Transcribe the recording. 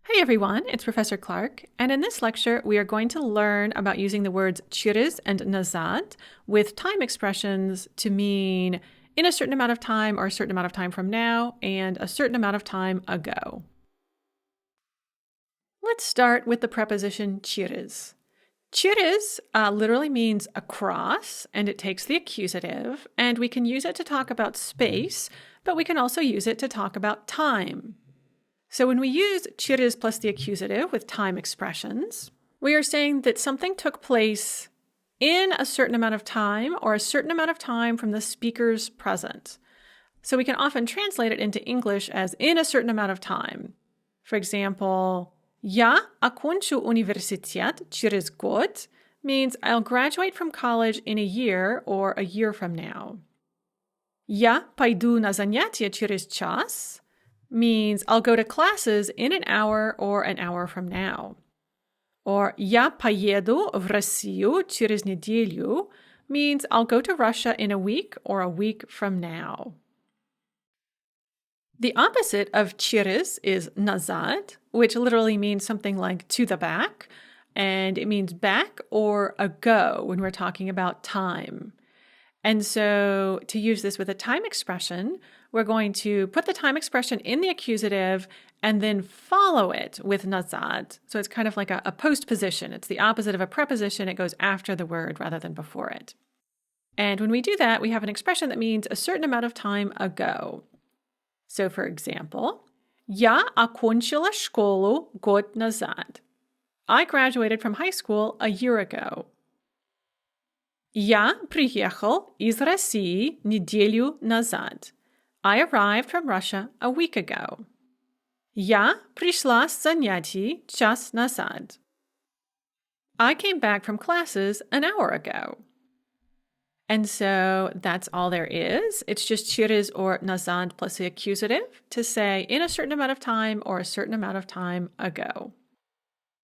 Hey everyone, it's Professor Clark, and in this lecture we are going to learn about using the words через and назад with time expressions to mean in a certain amount of time or a certain amount of time from now and a certain amount of time ago. Let's start with the preposition через. Через literally means across, and it takes the accusative, and we can use it to talk about space, but we can also use it to talk about time. So when we use через plus the accusative with time expressions, we are saying that something took place in a certain amount of time or a certain amount of time from the speaker's present. So we can often translate it into English as in a certain amount of time. For example, Я окончу университет через год means I'll graduate from college in a year or a year from now. Я пойду на занятия через час means I'll go to classes in an hour or an hour from now. Or Я поеду в Россию через неделю means I'll go to Russia in a week or a week from now. The opposite of через is назад, which literally means something like to the back, and it means back or ago when we're talking about time. And so to use this with a time expression, we're going to put the time expression in the accusative and then follow it with назад. So it's kind of like a postposition. It's the opposite of a preposition. It goes after the word rather than before it. And when we do that, we have an expression that means a certain amount of time ago. So for example, Я окончила школу год назад. I graduated from high school a year ago. Я приехал из России неделю назад. I arrived from Russia a week ago. Я пришла с занятий час назад. I came back from classes an hour ago. And so that's all there is. It's just через or назад plus the accusative to say in a certain amount of time or a certain amount of time ago.